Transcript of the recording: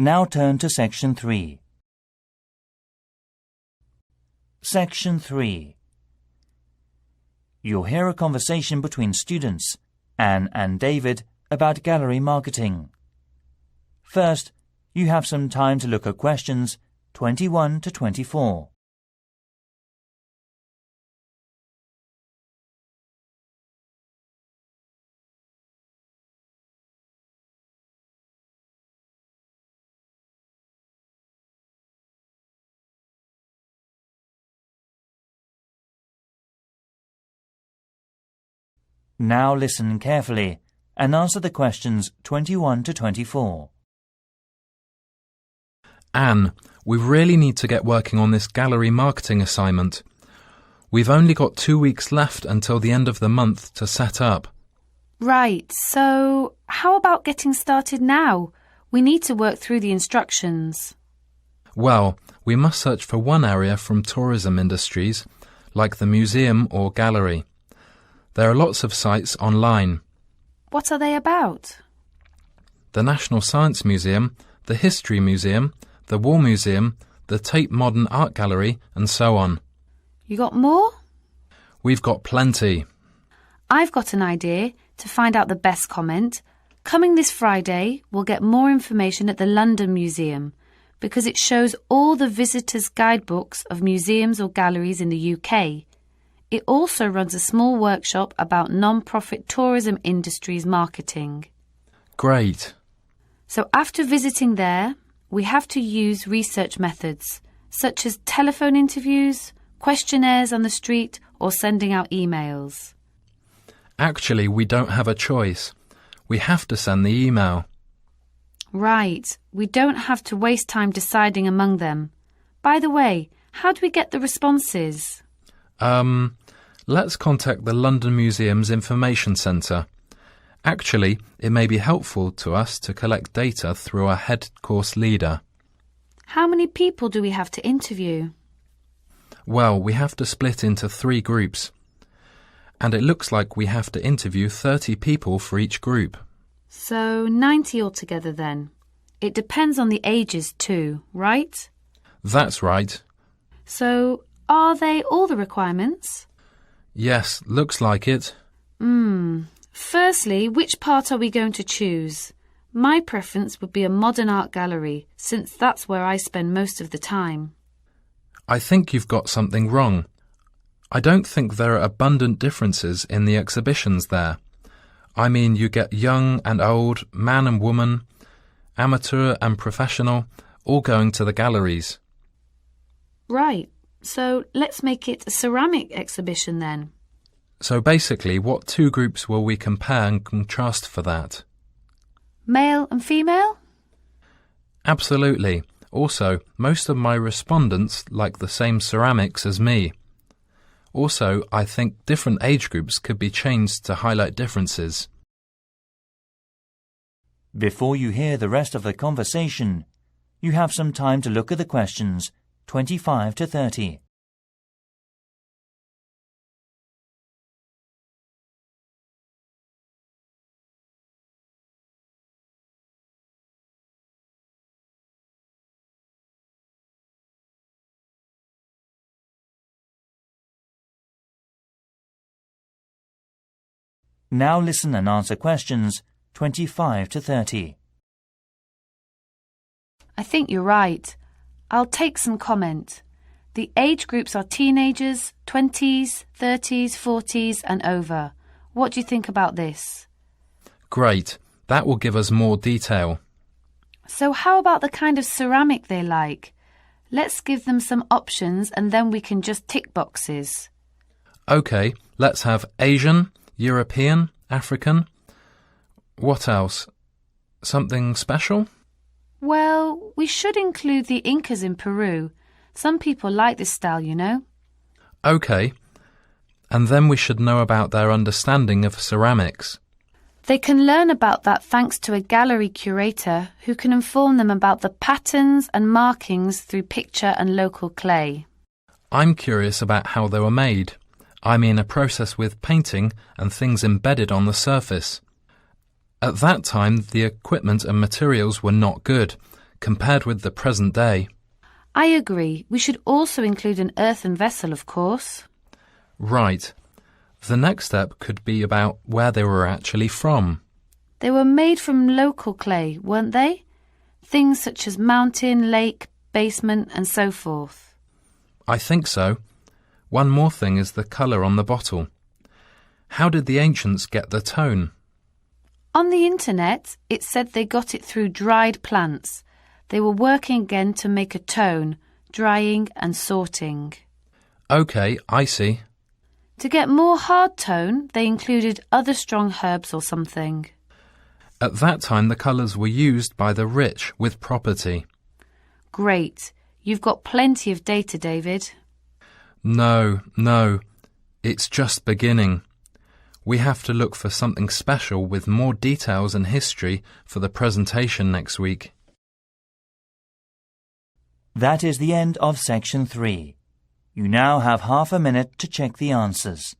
Now turn to Section 3. Section 3. You'll hear a conversation between students, Anne and David, about gallery marketing. First, you have some time to look at questions 21 to 24. Now listen carefully and answer the questions 21 to 24. Anne, we really need to get working on this gallery marketing assignment. We've only got 2 weeks left until the end of the month to set up. Right, so how about getting started now? We need to work through the instructions. Well, we must search for one area from tourism industries, like the museum or gallery. There are lots of sites online. What are they about? The National Science Museum, the History Museum, the War Museum, the Tate Modern Art Gallery, and so on. You got more? We've got plenty. I've got an idea to find out the best comment. Coming this Friday, we'll get more information at the London Museum because it shows all the visitors' guidebooks of museums or galleries in the UK. It also runs a small workshop about non-profit tourism industries marketing. Great. So after visiting there, we have to use research methods, such as telephone interviews, questionnaires on the street, or sending out emails. Actually, we don't have a choice. We have to send the email. Right. We don't have to waste time deciding among them. By the way, how do we get the responses? Let's contact the London Museum's Information Centre. Actually, it may be helpful to us to collect data through our head course leader. How many people do we have to interview? Well, we have to split into 3 groups. And it looks like we have to interview 30 people for each group. So 90 altogether then. It depends on the ages too, right? That's right. So are they all the requirements? Yes, looks like it. Firstly, which part are we going to choose? My preference would be a modern art gallery, since that's where I spend most of the time. I think you've got something wrong. I don't think there are abundant differences in the exhibitions there. I mean, you get young and old, man and woman, amateur and professional, all going to the galleries. Right. So let's make it a ceramic exhibition then. So basically, what 2 groups will we compare and contrast for that? Male and female? Absolutely. Also, most of my respondents like the same ceramics as me. Also, I think different age groups could be changed to highlight differences. Before you hear the rest of the conversation, you have some time to look at the questions 25 to 30. Now listen and answer questions 25 to 30. I think you're right. I'll take some comment. The age groups are teenagers, 20s, 30s, 40s and over. What do you think about this? Great. That will give us more detail. So how about the kind of ceramic they like? Let's give them some options and then we can just tick boxes. OK, let's have Asian, European, African. What else? Something special? Well, we should include the Incas in Peru. Some people like this style, you know. OK. And then we should know about their understanding of ceramics. They can learn about that thanks to a gallery curator who can inform them about the patterns and markings through picture and local clay. I'm curious about how they were made. I mean a process with painting and things embedded on the surface. At that time, the equipment and materials were not good. compared with the present day. I agree. We should also include an earthen vessel, of course. Right. The next step could be about where they were actually from. They were made from local clay, weren't they? Things such as mountain, lake, basement and so forth. I think so. One more thing is the colour on the bottle. How did the ancients get the tone? On the internet, it said they got it through dried plants. They were working again to make a tone, drying and sorting. OK, I see. To get more hard tone, they included other strong herbs or something. At that time, the colours were used by the rich with property. Great. You've got plenty of data, David. No. It's just beginning. We have to look for something special with more details and history for the presentation next week. That is the end of section 3. You now have half a minute to check the answers.